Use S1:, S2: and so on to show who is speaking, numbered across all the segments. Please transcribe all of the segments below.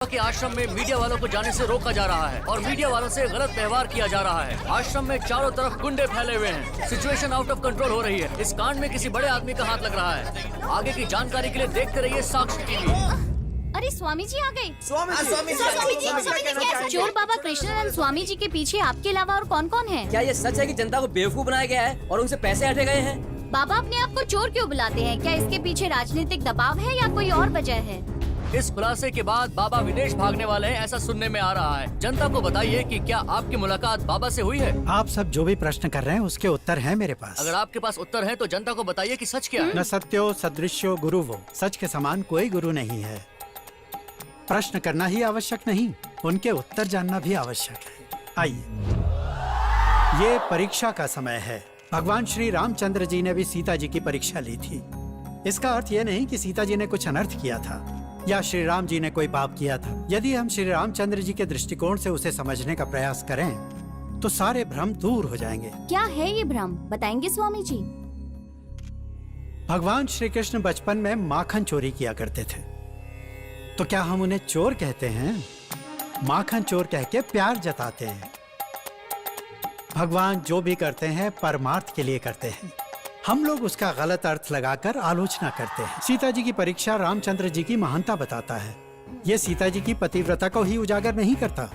S1: के आश्रम में मीडिया वालों को जाने से रोका जा रहा है और मीडिया वालों से गलत व्यवहार किया जा रहा है। आश्रम में चारों तरफ गुंडे फैले हुए हैं। सिचुएशन आउट ऑफ कंट्रोल हो रही है। इस कांड में किसी बड़े आदमी का हाथ लग रहा है। आगे की जानकारी के लिए देखते रहिए साक्षी टीवी।
S2: अरे स्वामी जी आ गए।
S3: स्वामी जी।
S2: चोर बाबा कृष्णानंद स्वामी जी के पीछे आपके अलावा और कौन कौन है?
S4: क्या ये सच है कि जनता को बेवकूफ बनाया गया है और उनसे पैसे हटे गए हैं?
S2: बाबा अपने आप को चोर क्यों बुलाते हैं? क्या इसके पीछे राजनीतिक दबाव है या कोई और वजह है?
S1: इस खुलासे के बाद बाबा विदेश भागने वाले हैं, ऐसा सुनने में आ रहा है। जनता को बताइए कि क्या आपकी मुलाकात बाबा से हुई है?
S5: आप सब जो भी प्रश्न कर रहे हैं उसके उत्तर हैं मेरे पास।
S1: अगर आपके पास उत्तर है तो जनता को बताइए कि सच क्या है।
S5: न सत्यो सदृश्यो गुरु वो, सच के समान कोई गुरु नहीं है। प्रश्न करना ही आवश्यक नहीं, उनके उत्तर जानना भी आवश्यक है। आइए, ये परीक्षा का समय है। भगवान श्री रामचंद्र जी ने भी सीता जी की परीक्षा ली थी। इसका अर्थ ये नहीं कि सीता जी ने कुछ अनर्थ किया था या श्री राम जी ने कोई पाप किया था। यदि हम श्री रामचंद्र जी के दृष्टिकोण से उसे समझने का प्रयास करें तो सारे भ्रम दूर हो जाएंगे।
S2: क्या है ये भ्रम, बताएंगे स्वामी जी?
S5: भगवान श्री कृष्ण बचपन में माखन चोरी किया करते थे, तो क्या हम उन्हें चोर कहते हैं? माखन चोर कह के प्यार जताते हैं। भगवान जो भी करते हैं परमार्थ के लिए करते हैं। हम लोग उसका गलत अर्थ लगाकर आलोचना करते हैं। सीता जी की परीक्षा रामचंद्र जी की महानता बताता है। ये सीता जी की पतिव्रता को ही उजागर नहीं करता,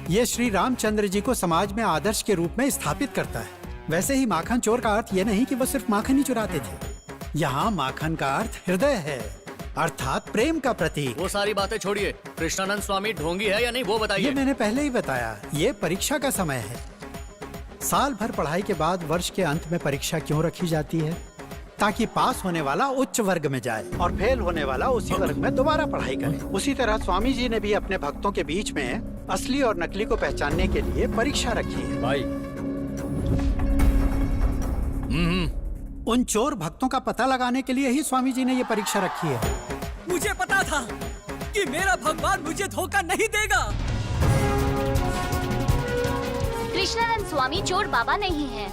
S5: ये श्री रामचंद्र जी को समाज में आदर्श के रूप में स्थापित करता है। वैसे ही माखन चोर का अर्थ ये नहीं कि वो सिर्फ माखन ही चुराते थे। यहाँ माखन का अर्थ हृदय है, अर्थात प्रेम का प्रतीक।
S1: वो सारी बातें छोड़िए, कृष्णानंद स्वामी ढोंगी है या नहीं वो बताइए।
S5: ये मैंने पहले ही बताया, ये परीक्षा का समय है। साल भर पढ़ाई के बाद वर्ष के अंत में परीक्षा क्यों रखी जाती है? ताकि पास होने वाला उच्च वर्ग में जाए और फेल होने वाला उसी वर्ग में दोबारा पढ़ाई करे। उसी तरह स्वामी जी ने भी अपने भक्तों के बीच में असली और नकली को पहचानने के लिए परीक्षा रखी है।
S4: भाई
S5: उन चोर भक्तों का पता लगाने के लिए ही स्वामी जी ने ये परीक्षा रखी है।
S4: मुझे पता था कि मेरा भगवान मुझे धोखा नहीं देगा।
S2: कृष्णानंद स्वामी चोर बाबा नहीं हैं।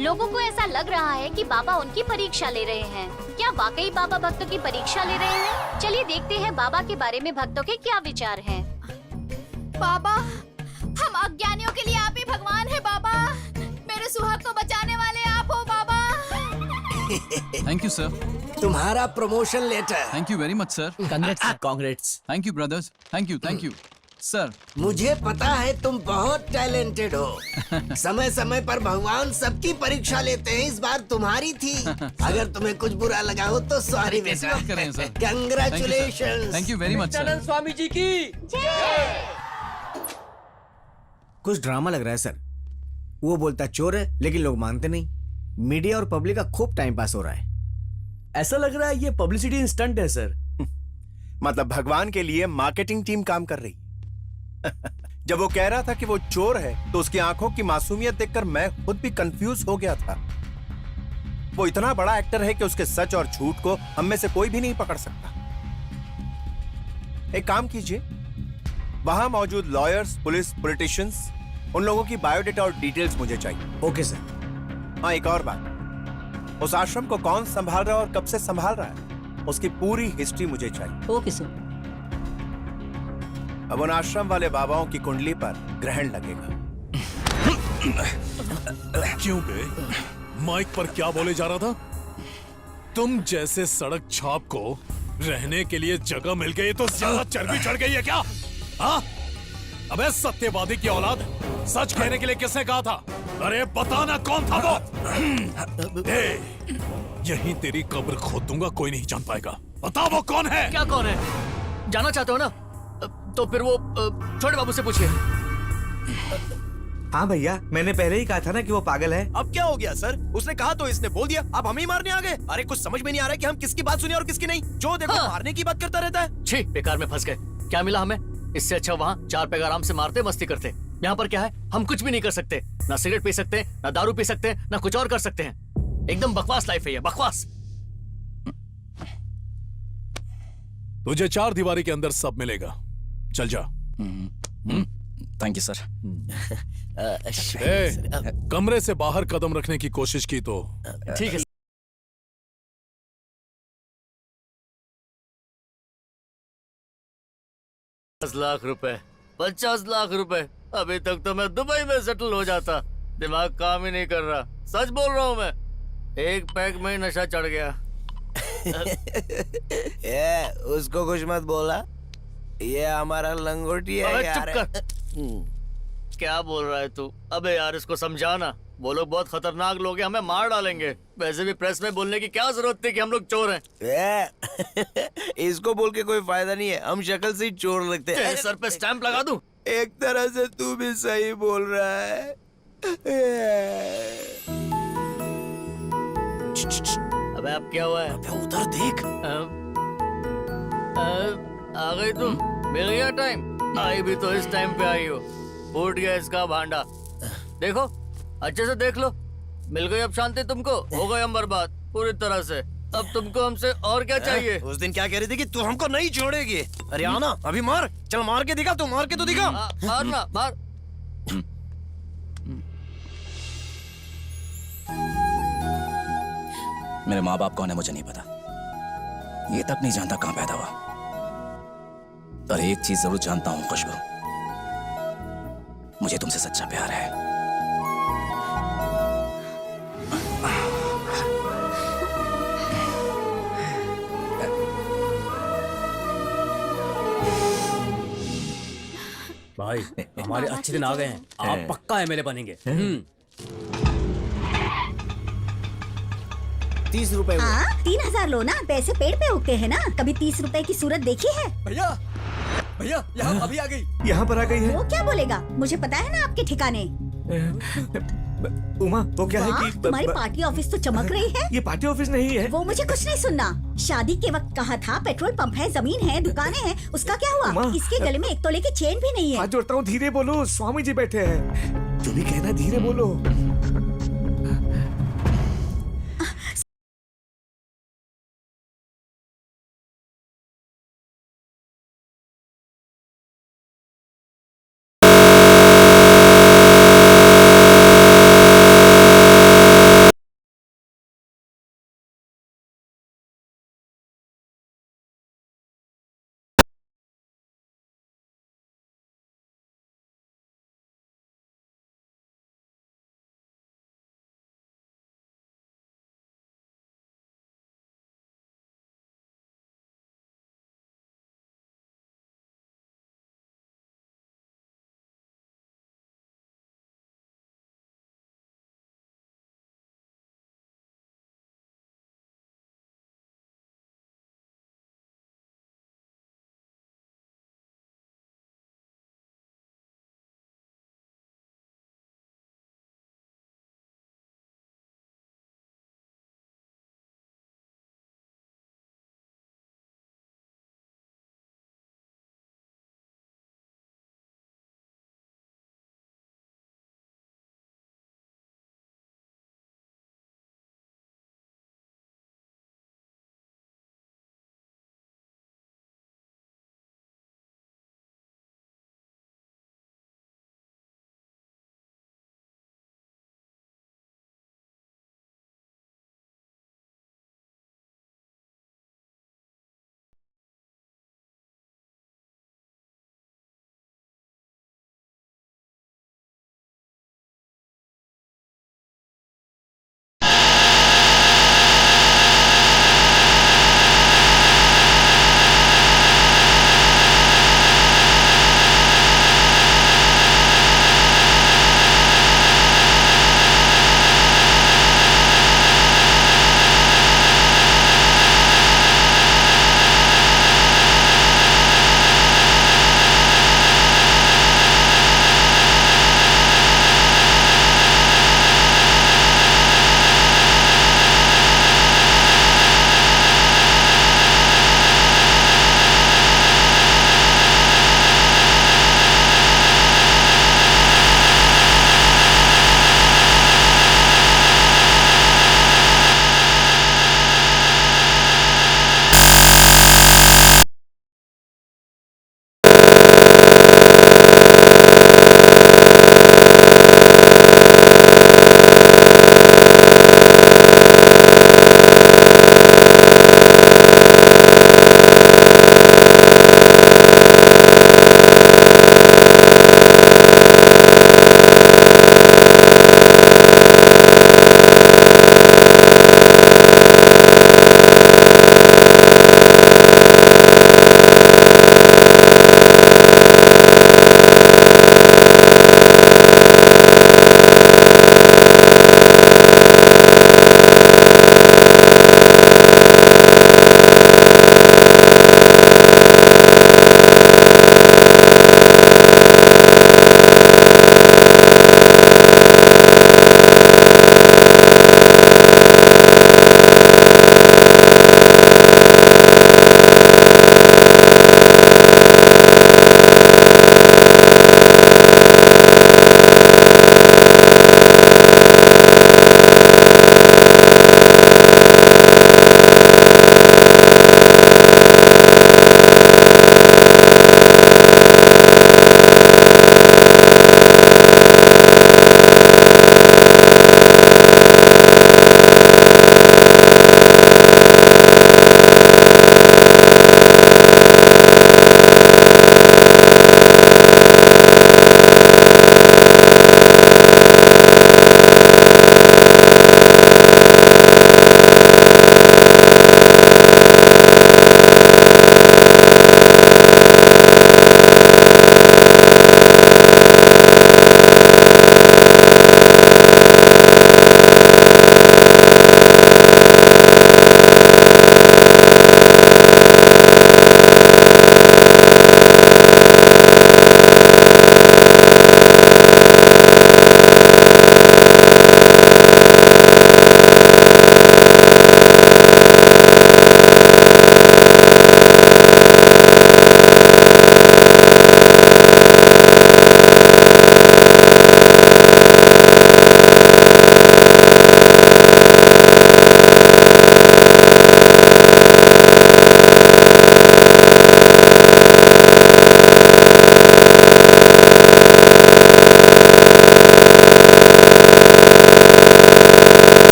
S2: लोगों को ऐसा लग रहा है कि बाबा उनकी परीक्षा ले रहे हैं। क्या वाकई बाबा भक्तों की परीक्षा ले रहे हैं? चलिए देखते हैं बाबा के बारे में भक्तों के क्या विचार हैं।
S6: बाबा, हम अज्ञानियों के लिए आप ही भगवान है बाबा। मेरे सुहाग को बचाने वाले आप हो बाबा।
S7: Thank you sir.
S3: तुम्हारा promotion letter.
S7: Thank you very much sir.
S4: Congrats.
S7: Thank you brothers. Thank you sir.
S3: मुझे पता है तुम बहुत टैलेंटेड हो। समय समय पर भगवान सबकी परीक्षा लेते हैं, इस बार तुम्हारी थी। अगर तुम्हें कुछ बुरा लगा हो तो सॉरी बेटा।
S7: करें sir.
S3: Congratulations.
S7: Thank you very much sir.
S4: Swami ji की
S8: कुछ ड्रामा लग रहा है सर। वो बोलता चोर है लेकिन लोग मानते नहीं। मीडिया और पब्लिक का खूब टाइम पास हो रहा है।
S4: ऐसा लग रहा है ये पब्लिसिटी स्टंट है सर।
S9: मतलब भगवान के लिए मार्केटिंग टीम काम कर रही। जब वो कह रहा था कि वो चोर है तो उसकी आंखों की मासूमियत देखकर मैं खुद भी कंफ्यूज हो गया था। वो इतना बड़ा एक्टर है कि उसके सच और झूठ को हम में से कोई भी नहीं पकड़ सकता। एक काम कीजिए, वहां मौजूद लॉयर्स, पुलिस, पॉलिटिशियंस, उन लोगों की बायोडेटा और डिटेल्स मुझे चाहिए।
S8: Okay sir.
S9: हाँ, एक और बात, उस आश्रम को कौन संभाल रहा है और कब से संभाल रहा है, उसकी पूरी हिस्ट्री मुझे चाहिए।
S4: Okay sir.
S9: अब उन आश्रम वाले बाबाओं की कुंडली पर ग्रहण लगेगा।
S10: क्यों बे? माइक पर क्या बोले जा रहा था? तुम जैसे सड़क छाप को रहने के लिए जगह मिल गई तो ज्यादा चर्बी चढ़ गई है क्या? हाँ? अबे सत्यवादी की औलाद, सच कहने के लिए किसने कहा था? अरे बताना कौन था वो? यहीं तेरी कब्र खोद दूंगा, कोई नहीं जान पाएगा। बता वो कौन है?
S1: क्या कौन है? जानना चाहते हो ना? तो फिर वो छोटे बाबू से पूछिए।
S8: हाँ भैया, मैंने पहले ही कहा था ना कि वो पागल है।
S9: अब क्या हो गया सर? उसने कहा तो इसने बोल दिया, अब हम ही मारने आ गए। अरे कुछ समझ में नहीं आ रहा है कि हम किसकी बात सुने और किसकी नहीं। जो देखो
S1: हाँ।
S9: मारने की बात करता रहता है।
S1: छी, बेकार में फंस गए। क्या मिला हमें? इससे अच्छा वहाँ चार पैग आराम से मारते मस्ती करते। यहाँ पर क्या है, हम कुछ भी नहीं कर सकते। ना सिगरेट पी सकते, ना दारू पी सकते, ना कुछ और कर सकते हैं। एकदम बकवास लाइफ है ये, बकवास।
S10: तुझे चार दीवारी के अंदर सब मिलेगा, चल जा।
S7: Thank you sir.
S10: कमरे से बाहर कदम रखने की कोशिश की तो
S1: ठीक है। 50 लाख रुपए, 50 लाख रुपए। अभी तक तो मैं दुबई में सेटल हो जाता। दिमाग काम ही नहीं कर रहा, सच बोल रहा हूँ मैं। एक पैक में ही नशा चढ़ गया।
S3: उसको कुछ मत बोला, ये हमारा लंगोटी है
S1: अबे
S3: यार।
S1: चुप कर। क्या बोल रहा है तू? अबे यार इसको समझाना, वो लोग बहुत खतरनाक लोग हैं, हमें मार डालेंगे। वैसे भी प्रेस में बोलने की क्या जरूरत थी कि हम लोग चोर हैं।
S3: इसको बोल के कोई फायदा नहीं है, हम शक्ल से ही चोर लगते हैं।
S1: तेरे सर पे स्टैंप लगा दूं?
S3: एक तरह से तू भी सही बोल रहा है।
S1: अबे अब क्या हुआ है?
S3: अबे उधर देख।
S1: आ गई तुम, मिल गया टाइम। आई भी तो इस टाइम पे आई हो। फूट गया इसका भांडा। देखो अच्छे से देख लो, मिल गई अब शांति तुमको। हो गए हम बर्बाद पूरी तरह से। अब तुमको हमसे और क्या चाहिए?
S3: उस दिन क्या कह रही थी कि तू हमको नहीं छोड़ेगी। अरे आना अभी मार, चल मार के दिखा, तू मार के तो दिखा।
S1: मार ना मार।
S7: मेरे माँ बाप कौन है मुझे नहीं पता, ये तक नहीं जानता कहाँ पैदा हुआ। पर एक चीज जरूर जानता हूँ खुशबू, मुझे तुमसे सच्चा प्यार है।
S4: भाई हमारे अच्छे दिन आ गए हैं, आप पक्का एमएलए बनेंगे।
S8: 30 रुपए हुए।
S11: हाँ 3000 लो ना, पैसे पेड़ पे उगते हैं ना। कभी 30 रुपए की सूरत देखी है?
S4: भैया भैया यहाँ अभी आ गई।
S8: यहाँ पर आ गई है।
S11: वो क्या बोलेगा, मुझे पता है ना आपके ठिकाने।
S8: उमा वो क्या है
S11: वाह,
S8: कि
S11: तुम्हारी पार्टी ऑफिस तो चमक रही है।
S8: ये पार्टी ऑफिस नहीं है।
S11: वो मुझे कुछ नहीं सुनना। शादी के वक्त कहा था पेट्रोल पंप है, जमीन है, दुकानें हैं, उसका क्या हुआ?
S8: उमा।
S11: इसके गले में 1 तोले की चेन भी नहीं है।
S8: हाथ जोड़ता हूँ, धीरे बोलो, स्वामी जी बैठे हैं। जो भी कहना धीरे बोलो।